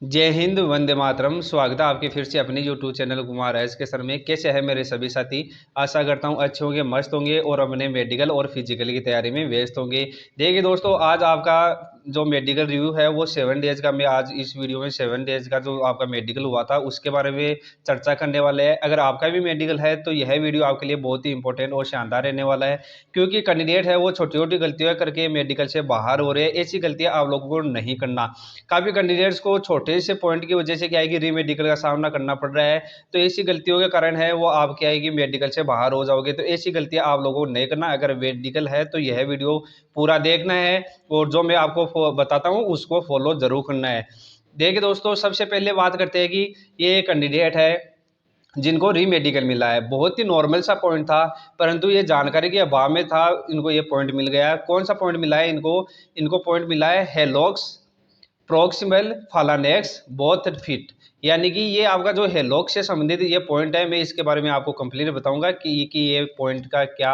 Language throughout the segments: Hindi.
जय हिंद, वंदे मातरम। स्वागत है आपके फिर से अपने यूट्यूब चैनल कुमार एस के सर में। कैसे हैं मेरे सभी साथी? आशा करता हूं अच्छे होंगे, मस्त होंगे और अपने मेडिकल और फिजिकल की तैयारी में व्यस्त होंगे। देखिए दोस्तों, आज आपका जो मेडिकल रिव्यू है वो 7 डेज का, मैं आज इस वीडियो में 7 डेज का जो आपका मेडिकल हुआ था उसके बारे में चर्चा करने वाले हैं। अगर आपका भी मेडिकल है तो यह वीडियो आपके लिए बहुत ही इंपॉर्टेंट और शानदार रहने वाला है, क्योंकि कैंडिडेट है वो छोटी छोटी गलतियां करके मेडिकल से बाहर हो रहे हैं। ऐसी गलतियां आप लोगों को नहीं करना। काफ़ी कैंडिडेट्स को छोटे से पॉइंट की वजह से क्या है कि री मेडिकल का सामना करना पड़ रहा है। तो ऐसी गलतियों के कारण है वो आप क्या है कि मेडिकल से बाहर हो जाओगे। तो ऐसी गलतियां आप लोगों को नहीं करना। अगर मेडिकल है तो यह वीडियो पूरा देखना है और जो मैं आपको बताता हूँ उसको फॉलो जरूर करना है। देखिए दोस्तों, सबसे पहले बात करते हैं कि ये कैंडिडेट है जिनको री मेडिकल मिला है। बहुत ही नॉर्मल सा पॉइंट था, परंतु ये जानकारी के अभाव में था, इनको ये पॉइंट मिल गया। कौन सा पॉइंट मिला है इनको? इनको पॉइंट मिला है हेलोक्स प्रॉक्सिमल फालानेक्स बोथ फिट। यानी कि ये आपका जो हेलोक्स से संबंधित ये पॉइंट है, मैं इसके बारे में आपको कंप्लीट बताऊंगा कि ये पॉइंट का क्या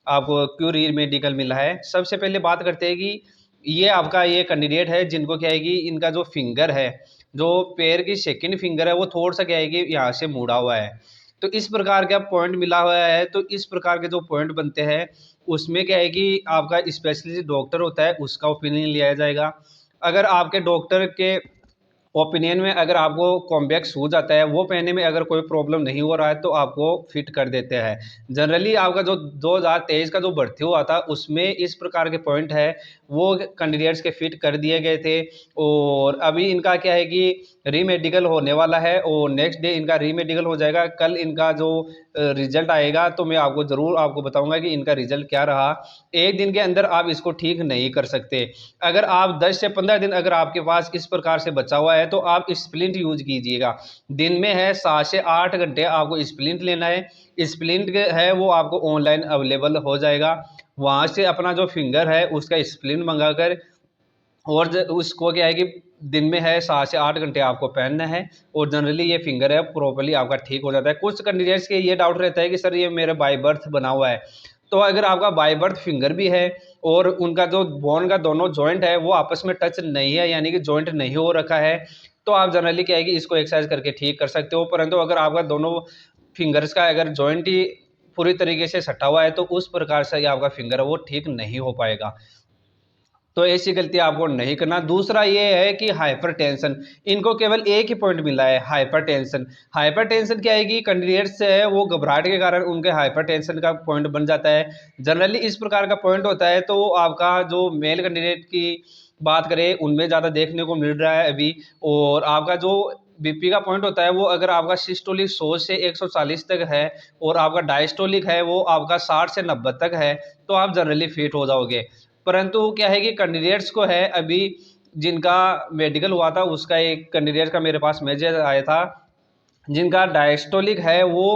आपको क्यों री मेडिकल मिला है। सबसे पहले बात करते हैं कि ये आपका ये कैंडिडेट है जिनको क्या है कि इनका जो फिंगर है, जो पैर की सेकंड फिंगर है, वो थोड़ा सा क्या है कि यहाँ से मुड़ा हुआ है। तो इस प्रकार का पॉइंट मिला हुआ है। तो इस प्रकार के जो पॉइंट बनते हैं उसमें क्या है कि आपका स्पेशलिस्ट डॉक्टर होता है उसका ओपिनियन लिया जाएगा। अगर आपके डॉक्टर के ओपिनियन में अगर आपको कॉम्बैक्ट शूज आता है वो पहनने में अगर कोई प्रॉब्लम नहीं हो रहा है तो आपको फिट कर देते हैं। जनरली आपका जो 2023 का जो भर्ती हुआ था उसमें इस प्रकार के पॉइंट है वो कैंडिडेट्स के फिट कर दिए गए थे। और अभी इनका क्या है कि रीमेडिकल होने वाला है और नेक्स्ट डे इनका रीमेडिकल हो जाएगा। कल इनका जो रिजल्ट आएगा तो मैं आपको ज़रूर आपको बताऊंगा कि इनका रिजल्ट क्या रहा। एक दिन के अंदर आप इसको ठीक नहीं कर सकते। अगर आप 10 से 15 दिन अगर आपके पास इस प्रकार से बचा हुआ है तो आप स्प्लिंट यूज कीजिएगा। दिन में है 7 से 8 घंटे आपको स्प्लिंट लेना है। स्प्लिंट है वो आपको ऑनलाइन अवेलेबल हो जाएगा। वहाँ से अपना जो फिंगर है उसका स्प्लिंट मंगा कर और उसको क्या है कि दिन में है 7 से 8 घंटे आपको पहनना है और जनरली ये फिंगर है प्रॉपर्ली आपका ठीक हो जाता है। कुछ कैंडिडेट्स के ये डाउट रहता है कि सर ये मेरे बाय बर्थ बना हुआ है। तो अगर आपका बाय बर्थ फिंगर भी है और उनका जो बोन का दोनों जॉइंट है वो आपस में टच नहीं है, यानी कि जॉइंट नहीं हो रखा है, तो आप जनरली क्या है कि इसको एक्सरसाइज करके ठीक कर सकते हो। परंतु अगर आपका दोनों फिंगर्स का अगर जॉइंट ही पूरी तरीके से सटा हुआ है तो उस प्रकार से आपका फिंगर है वो ठीक नहीं हो पाएगा। तो ऐसी गलती आपको नहीं करना। दूसरा ये है कि हाइपरटेंशन, इनको केवल एक ही पॉइंट मिला है, हाइपरटेंशन। हाइपरटेंशन क्या है कि कैंडिडेट्स है वो घबराहट के कारण उनके हाइपरटेंशन का पॉइंट बन जाता है। जनरली इस प्रकार का पॉइंट होता है तो आपका जो मेल कैंडिडेट की बात करें उनमें ज़्यादा देखने को मिल रहा है अभी। और आपका जो बीपी का पॉइंट होता है वो अगर आपका सिस्टोलिक 100 से 140 तक है और आपका डायस्टोलिक है वो आपका 60 से 90 तक है तो आप जनरली फिट हो जाओगे। परंतु क्या है कि कैंडिडेट्स को है अभी जिनका मेडिकल हुआ था उसका एक कैंडिडेट का मेरे पास मैसेज आया था जिनका डायस्टोलिक है वो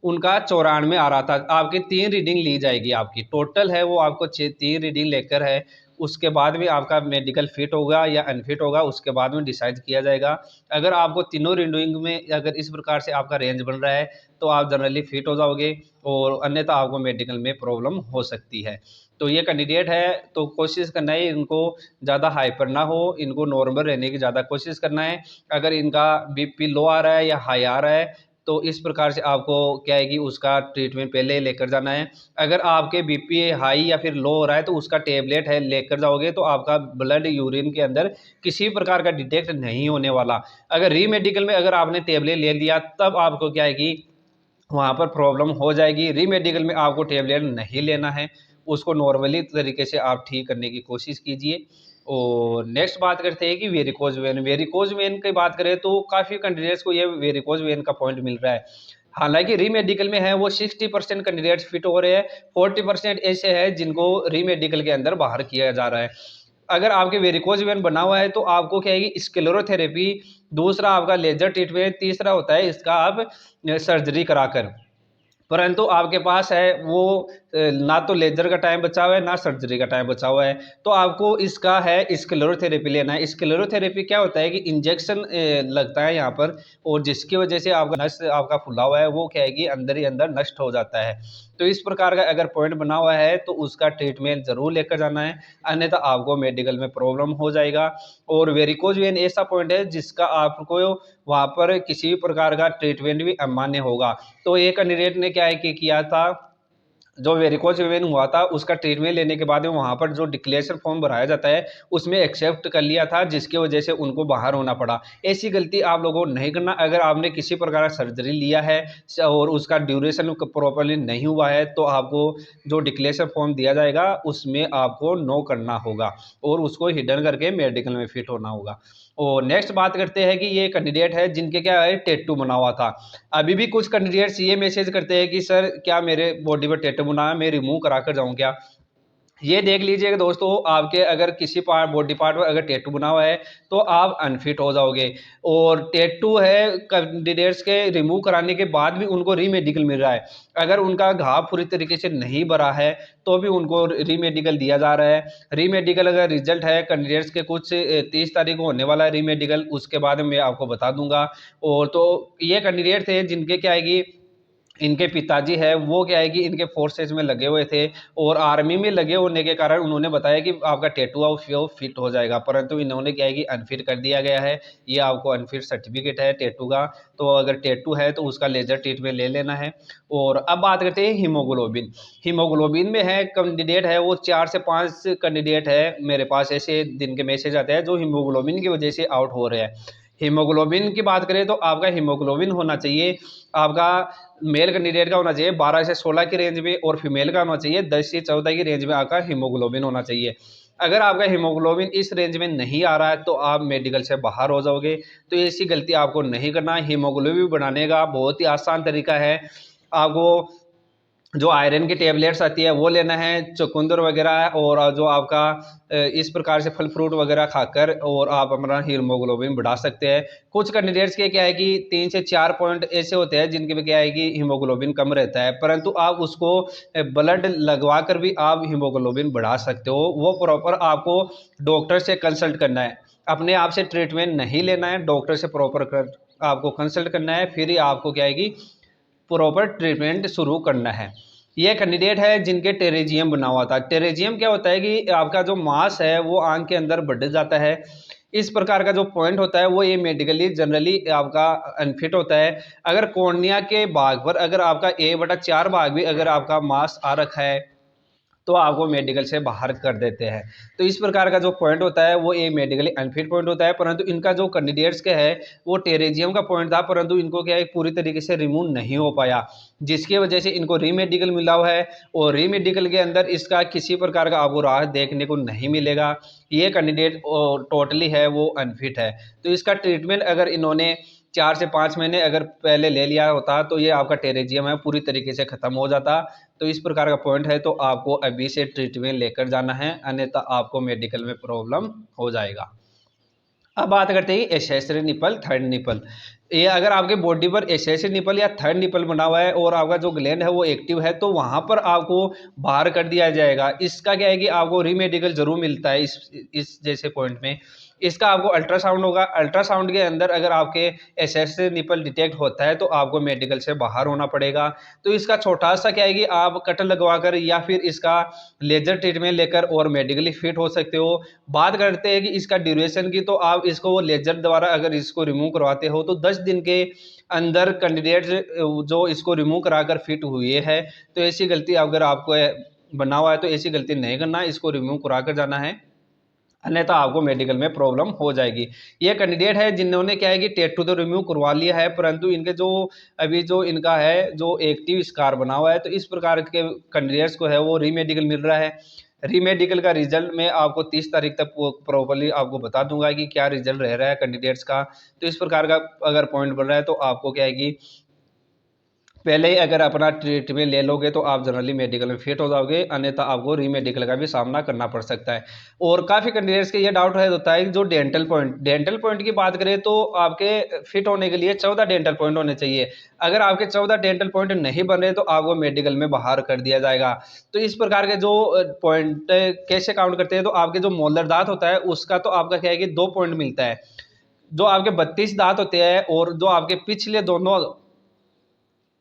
उनका 94 आ रहा था। आपकी 3 रीडिंग ली जाएगी, आपकी टोटल है वो आपको 3 रीडिंग लेकर है उसके बाद में आपका मेडिकल फिट होगा या अनफिट होगा उसके बाद में डिसाइड किया जाएगा। अगर आपको तीनों रीडिंग में अगर इस प्रकार से आपका रेंज बन रहा है तो आप जनरली फिट हो जाओगे और अन्यथा आपको मेडिकल में प्रॉब्लम हो सकती है। तो ये कैंडिडेट है तो कोशिश करना है इनको ज़्यादा हाइपर ना हो, इनको नॉर्मल रहने की ज़्यादा कोशिश करना है। अगर इनका बीपी लो आ रहा है या हाई आ रहा है तो इस प्रकार से आपको क्या है कि उसका ट्रीटमेंट पहले लेकर जाना है। अगर आपके बीपी हाई या फिर लो हो रहा है तो उसका टेबलेट है लेकर जाओगे तो आपका ब्लड यूरिन के अंदर किसी प्रकार का डिटेक्ट नहीं होने वाला। अगर री मेडिकल में अगर आपने टेबलेट ले लिया तब आपको क्या है कि वहाँ पर प्रॉब्लम हो जाएगी। री मेडिकल में आपको टेबलेट नहीं लेना है, उसको नॉर्मली तरीके से आप ठीक करने की कोशिश कीजिए। और नेक्स्ट बात करते हैं कि वेरिकोज वेन। वेरिकोज वेन की बात करें तो काफ़ी कैंडिडेट्स को ये वेरिकोज वेन का पॉइंट मिल रहा है। हालांकि री मेडिकल में है वो 60% कैंडिडेट्स फिट हो रहे हैं, 40% ऐसे हैं जिनको री मेडिकल के अंदर बाहर किया जा रहा है। अगर आपके वेरिकोज वेन बना हुआ है तो आपको क्या है कि स्क्लेरोथेरेपी, दूसरा आपका लेजर ट्रीटमेंट, तीसरा होता है इसका आप सर्जरी कराकर। परंतु आपके पास है वो ना तो लेजर का टाइम बचा हुआ है ना सर्जरी का टाइम बचा हुआ है। तो आपको इसका है स्क्लेरोथेरेपी लेना है। स्क्लेरोथेरेपी क्या होता है कि इंजेक्शन लगता है यहाँ पर, और जिसकी वजह से आपका नस आपका फुला हुआ है वो क्या है कि अंदर ही अंदर नष्ट हो जाता है। तो इस प्रकार का अगर पॉइंट बना हुआ है तो उसका ट्रीटमेंट ज़रूर लेकर जाना है, अन्यथा आपको मेडिकल में प्रॉब्लम हो जाएगा। और वेरिकोज वेन ऐसा पॉइंट है जिसका आपको वहाँ पर किसी भी प्रकार का ट्रीटमेंट भी अमान्य होगा। तो एक कैंडिडेट ने क्या है कि किया था, जो वेरिकोज वेन हुआ था उसका ट्रीटमेंट लेने के बाद में वहाँ पर जो डिक्लेरेशन फॉर्म भराया जाता है उसमें एक्सेप्ट कर लिया था, जिसकी वजह से उनको बाहर होना पड़ा। ऐसी गलती आप लोगों को नहीं करना। अगर आपने किसी प्रकार का सर्जरी लिया है और उसका ड्यूरेशन प्रॉपरली नहीं हुआ है तो आपको जो डिक्लेरेशन फॉर्म दिया जाएगा उसमें आपको नो करना होगा और उसको हिडन करके मेडिकल में फिट होना होगा। और नेक्स्ट बात करते हैं कि ये कैंडिडेट है जिनके क्या है टैटू बना हुआ था। अभी भी कुछ कैंडिडेट्स ये मैसेज करते हैं कि सर क्या मेरे बॉडी पर टैटू बना है, मैं रिमूव करा कर जाऊँ क्या? ये देख लीजिएगा दोस्तों, आपके अगर किसी पार्ट बॉडी पार्ट पर अगर टैटू बना हुआ है तो आप अनफिट हो जाओगे। और टैटू है कैंडिडेट्स के रिमूव कराने के बाद भी उनको रीमेडिकल मिल रहा है। अगर उनका घाव पूरी तरीके से नहीं भरा है तो भी उनको रीमेडिकल दिया जा रहा है। रीमेडिकल अगर रिजल्ट है कैंडिडेट्स के कुछ 30 तारीख को होने वाला है रीमेडिकल, उसके बाद मैं आपको बता दूंगा। और तो ये कैंडिडेट थे जिनके क्या है कि इनके पिताजी है वो क्या है कि इनके फोर्सेज में लगे हुए थे और आर्मी में लगे होने के कारण उन्होंने बताया कि आपका टैटू वो फिट हो जाएगा, परंतु इन्होंने क्या है कि अनफिट कर दिया गया है। ये आपको अनफिट सर्टिफिकेट है टैटू का। तो अगर टैटू है तो उसका लेजर ट्रीटमेंट ले लेना है। और अब बात करते हैं हीमोग्लोबिन। हीमोग्लोबिन में है कैंडिडेट है वो 4 से 5 कैंडिडेट है मेरे पास ऐसे दिन के मैसेज आते हैं जो हीमोग्लोबिन की वजह से आउट हो रहे हैं। हीमोग्लोबिन की बात करें तो आपका हीमोग्लोबिन होना चाहिए, आपका मेल कैंडिडेट का होना चाहिए 12 से 16 की रेंज में, और फीमेल का होना चाहिए 10 से 14 की रेंज में आपका हीमोग्लोबिन होना चाहिए। अगर आपका हीमोग्लोबिन इस रेंज में नहीं आ रहा है तो आप मेडिकल से बाहर हो जाओगे। तो ऐसी गलती आपको नहीं करना। हीमोग्लोबिन बनाने का बहुत ही आसान तरीका है। आपको जो आयरन की टेबलेट्स आती है वो लेना है, चुकंदर वगैरह, और जो आपका इस प्रकार से फल फ्रूट वगैरह खाकर और आप अपना हीमोग्लोबिन बढ़ा सकते हैं। कुछ कैंडिडेट्स के क्या है कि 3 से 4 पॉइंट ऐसे होते हैं जिनके में क्या है कि हीमोग्लोबिन कम रहता है, परंतु आप उसको ब्लड लगवा कर भी आप हीमोग्लोबिन बढ़ा सकते हो। वो प्रॉपर आपको डॉक्टर से कंसल्ट करना है, अपने आप से ट्रीटमेंट नहीं लेना है, डॉक्टर से प्रॉपर आपको कंसल्ट करना है, फिर ही आपको क्या है कि प्रॉपर ट्रीटमेंट शुरू करना है। ये कैंडिडेट है जिनके टेरेजियम बना हुआ था। टेरेजियम क्या होता है कि आपका जो मांस है वो आंख के अंदर बढ़ जाता है। इस प्रकार का जो पॉइंट होता है वो ये मेडिकली जनरली आपका अनफिट होता है। अगर कॉर्निया के भाग पर अगर आपका 1/4 भाग भी अगर आपका मांस आ रखा है तो आपको मेडिकल से बाहर कर देते हैं। तो इस प्रकार का जो पॉइंट होता है वो एक मेडिकली अनफिट पॉइंट होता है, परंतु इनका जो कैंडिडेट्स का है वो टेरेजियम का पॉइंट था, परंतु इनको क्या है पूरी तरीके से रिमूव नहीं हो पाया, जिसकी वजह से इनको रीमेडिकल मिला हुआ है। और रीमेडिकल के अंदर इसका किसी प्रकार का आपको राहत देखने को नहीं मिलेगा। ये कैंडिडेट टोटली है वो अनफिट है। तो इसका ट्रीटमेंट अगर इन्होंने 4 से 5 महीने अगर पहले ले लिया होता तो ये आपका टेरेजियम है पूरी तरीके से खत्म हो जाता। तो इस प्रकार का पॉइंट है तो आपको अभी से ट्रीटमेंट लेकर जाना है, अन्यथा आपको मेडिकल में प्रॉब्लम हो जाएगा। अब बात करते हैं एसेसरी निपल, थर्ड निपल। ये अगर आपके बॉडी पर एसेसरी निपल या थर्ड निपल बना हुआ है और आपका जो ग्लैंड है वो एक्टिव है तो वहां पर आपको बाहर कर दिया जाएगा। इसका क्या है कि आपको रीमेडिकल जरूर मिलता है इस जैसे पॉइंट में। इसका आपको अल्ट्रासाउंड होगा। अल्ट्रासाउंड के अंदर अगर आपके एसेसरी निपल डिटेक्ट होता है तो आपको मेडिकल से बाहर होना पड़ेगा। तो इसका छोटा सा क्या है कि आप कटर लगवा कर या फिर इसका लेजर ट्रीटमेंट लेकर और मेडिकली फिट हो सकते हो। बात करते हैं कि इसका ड्यूरेशन की, तो आप इसको वो लेजर द्वारा अगर इसको रिमूव करवाते हो तो 10 दिन के अंदर कैंडिडेट जो इसको रिमूव कराकर फिट हुए है। तो ऐसी गलती अगर आपको बना हुआ है तो ऐसी गलती नहीं करना, इसको रिमूव करा कर जाना है, अन्यथा आपको मेडिकल में प्रॉब्लम हो जाएगी। ये कैंडिडेट है जिन्होंने क्या है कि टैटू तो रिमूव करवा लिया है, परंतु इनके जो अभी जो इनका है जो एक्टिव स्कार बना हुआ है, तो इस प्रकार के कैंडिडेट्स को है वो रीमेडिकल मिल रहा है। रीमेडिकल का रिजल्ट मैं आपको 30 तारीख तक प्रॉपरली आपको बता दूंगा कि क्या रिजल्ट रह रहा है कैंडिडेट्स का। तो इस प्रकार का अगर पॉइंट बन रहा है तो आपको क्या है कि पहले ही अगर अपना ट्रीटमेंट ले लोगे तो आप जनरली मेडिकल में फिट हो जाओगे, अन्यथा आपको री मेडिकल का भी सामना करना पड़ सकता है। और काफ़ी कैंडिडेट्स के ये डाउट है होता है कि जो डेंटल पॉइंट की बात करें तो आपके फिट होने के लिए 14 डेंटल पॉइंट होने चाहिए। अगर आपके 14 डेंटल पॉइंट नहीं बन रहे तो आपको मेडिकल में बाहर कर दिया जाएगा। तो इस प्रकार के जो पॉइंट कैसे काउंट करते हैं, तो आपके जो मोलर दांत होता है उसका तो आपका क्या है कि 2 पॉइंट मिलता है। जो आपके 32 दांत होते हैं और जो आपके पिछले दोनों,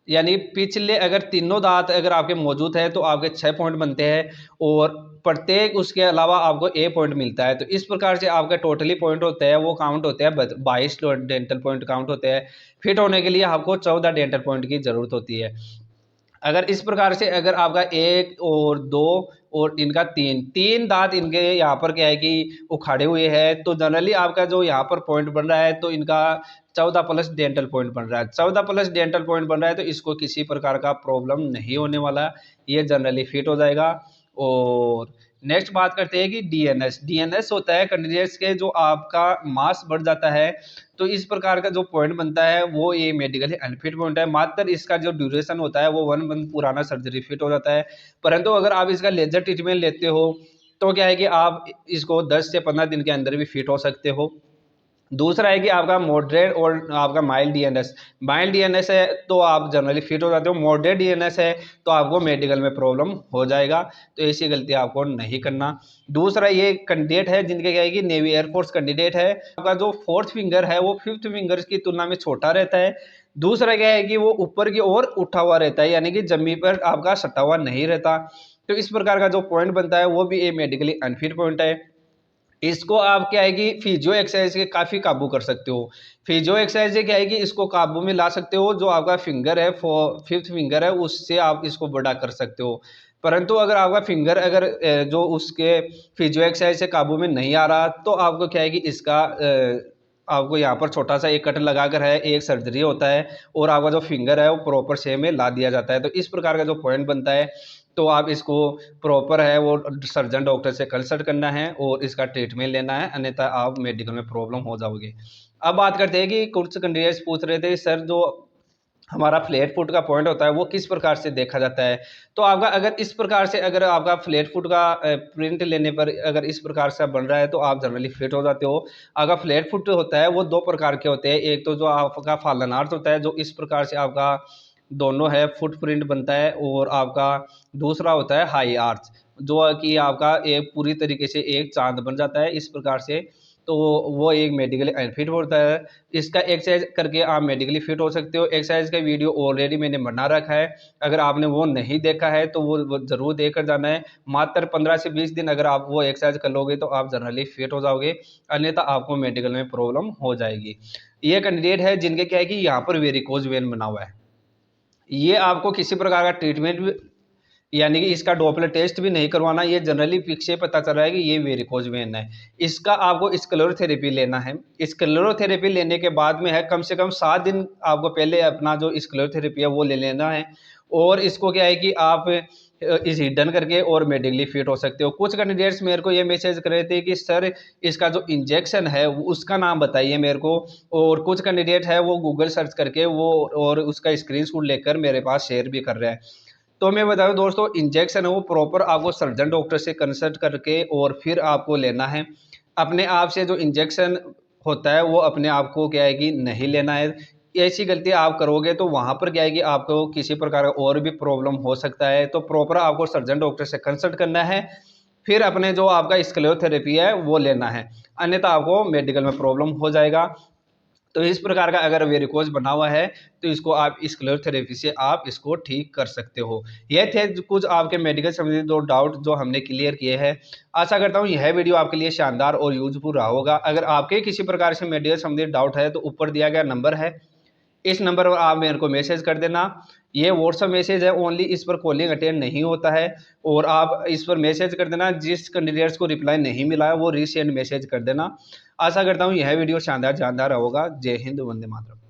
यानी पिछले अगर तीनों दांत अगर आपके मौजूद है तो आपके 6 पॉइंट बनते हैं, और प्रत्येक उसके अलावा आपको ए पॉइंट मिलता है। तो इस प्रकार से आपका टोटली पॉइंट होते हैं वो काउंट होते हैं 22 डेंटल पॉइंट काउंट होते हैं। फिट होने के लिए आपको 14 डेंटल पॉइंट की जरूरत होती है। अगर इस प्रकार से अगर आपका 1 और 2 और इनका 3 दांत इनके यहाँ पर क्या है कि उखाड़े हुए हैं, तो जनरली आपका जो यहाँ पर पॉइंट बन रहा है तो इनका 14 प्लस डेंटल पॉइंट बन रहा है। 14 प्लस डेंटल पॉइंट बन रहा है तो इसको किसी प्रकार का प्रॉब्लम नहीं होने वाला, ये जनरली फिट हो जाएगा। और नेक्स्ट बात करते हैं कि डीएनएस। डीएनएस होता है कैंडिडेट्स के जो आपका मास बढ़ जाता है, तो इस प्रकार का जो पॉइंट बनता है वो ये मेडिकली अनफिट पॉइंट है। मात्र इसका जो ड्यूरेशन होता है वो 1 मंथ पुराना सर्जरी फिट हो जाता है। परंतु अगर आप इसका लेजर ट्रीटमेंट लेते हो तो क्या है कि आप इसको 10 से 15 दिन के अंदर भी फिट हो सकते हो। दूसरा है कि आपका मॉडरेट और आपका माइल्ड डीएनएस है तो आप जनरली फिट हो जाते हो। मॉडरेट डीएनएस है तो आपको मेडिकल में प्रॉब्लम हो जाएगा, तो ऐसी गलती आपको नहीं करना। दूसरा ये कैंडिडेट है जिनके क्या है कि नेवी एयरफोर्स कैंडिडेट है, आपका जो 4th फिंगर है वो 5th फिंगर की तुलना में छोटा रहता है। दूसरा क्या है कि वो ऊपर की ओर उठा हुआ रहता है, यानी कि जमीन पर आपका सटा हुआ नहीं रहता। तो इस प्रकार का जो पॉइंट बनता है वो भी एक मेडिकली अनफिट पॉइंट है। इसको आप क्या है कि फिजियो एक्सरसाइज के काफ़ी काबू कर सकते हो। फिजियो एक्सरसाइज से क्या है कि इसको काबू में ला सकते हो, जो आपका फिंगर है 5th फिंगर है उससे आप इसको बड़ा कर सकते हो। परंतु अगर आपका फिंगर अगर जो उसके फिजियो एक्सरसाइज से काबू में नहीं आ रहा तो आपको क्या है कि इसका आपको यहाँ पर छोटा सा एक कट लगाकर है एक सर्जरी होता है, और आपका जो फिंगर है वो प्रॉपर शेप में ला दिया जाता है। तो इस प्रकार का जो पॉइंट बनता है तो आप इसको प्रॉपर है वो सर्जन डॉक्टर से कंसल्ट करना है और इसका ट्रीटमेंट लेना है, अन्यथा आप मेडिकल में प्रॉब्लम हो जाओगे। अब बात करते हैं कि कुछ कैंडिडेट्स पूछ रहे थे सर जो हमारा फ्लैट फुट का पॉइंट होता है वो किस प्रकार से देखा जाता है। तो आपका अगर इस प्रकार से अगर आपका फ्लैट फुट का प्रिंट लेने पर अगर इस प्रकार से बन रहा है तो आप जनरली फिट हो जाते हो। अगर फ्लैट फुट होता है वो 2 प्रकार के होते हैं, एक तो जो आपका फालन आर्च होता है जो इस प्रकार से आपका दोनों है फुटप्रिंट बनता है, और आपका दूसरा होता है हाई आर्च जो कि आपका एक पूरी तरीके से एक चांद बन जाता है इस प्रकार से। तो वो एक मेडिकली अनफिट होता है। इसका एक्सरसाइज करके आप मेडिकली फिट हो सकते हो। एक्सरसाइज का वीडियो ऑलरेडी मैंने बना रखा है, अगर आपने वो नहीं देखा है तो वो ज़रूर देखकर जाना है। मात्र 15 से 20 दिन अगर आप वो एक्सरसाइज कर लोगे तो आप जनरली फिट हो जाओगे, अन्यथा आपको मेडिकल में प्रॉब्लम हो जाएगी। ये कैंडिडेट है जिनके क्या है कि यहाँ पर वेरिकोज वेन बना हुआ है, ये आपको किसी प्रकार का ट्रीटमेंट भी, यानी कि इसका डॉपलर टेस्ट भी नहीं करवाना, ये जनरली पिक से पता चल रहा है कि ये वेरिकोज वेन है। इसका आपको स्क्लेरोथेरेपी लेना है। स्क्लेरोथेरेपी लेने के बाद में है कम से कम 7 दिन आपको पहले अपना जो स्क्लेरोथेरेपी है वो ले लेना है, और इसको क्या है कि आप इस हिडन करके और मेडिकली फिट हो सकते हो। कुछ कैंडिडेट्स मेरे को ये मैसेज कर रहे थे कि सर इसका जो इंजेक्शन है उसका नाम बताइए मेरे को, और कुछ कैंडिडेट है वो गूगल सर्च करके वो और उसका स्क्रीनशॉट लेकर मेरे पास शेयर भी कर रहे हैं। तो मैं बताऊं दोस्तों, इंजेक्शन है वो प्रॉपर आपको सर्जन डॉक्टर से कंसल्ट करके और फिर आपको लेना है। अपने आप से जो इंजेक्शन होता है वो अपने आप को क्या है कि नहीं लेना है। ऐसी गलती आप करोगे तो वहाँ पर क्या है कि आपको किसी प्रकार का और भी प्रॉब्लम हो सकता है। तो प्रॉपर आपको सर्जन डॉक्टर से कंसल्ट करना है, फिर अपने जो आपका स्क्लेरोथेरेपी है वो लेना है, अन्यथा आपको मेडिकल में प्रॉब्लम हो जाएगा। तो इस प्रकार का अगर वेरिकोज बना हुआ है तो इसको आप स्क्लेरोथेरेपी से आप इसको ठीक कर सकते हो। ये थे कुछ आपके मेडिकल संबंधित दो डाउट जो हमने क्लियर किए हैं। आशा करता हूँ यह वीडियो आपके लिए शानदार और यूजफुल रहा होगा। अगर आपके किसी प्रकार से मेडिकल संबंधित डाउट है तो ऊपर दिया गया नंबर है, इस नंबर पर आप मेरे को मैसेज कर देना। ये व्हाट्सअप मैसेज है ओनली, इस पर कॉलिंग अटेंड नहीं होता है, और आप इस पर मैसेज कर देना। जिस कैंडिडेट्स को रिप्लाई नहीं मिला है वो रीसेंड मैसेज कर देना। आशा करता हूँ यह वीडियो शानदार जानदार होगा। जय हिंद, वंदे मातरम।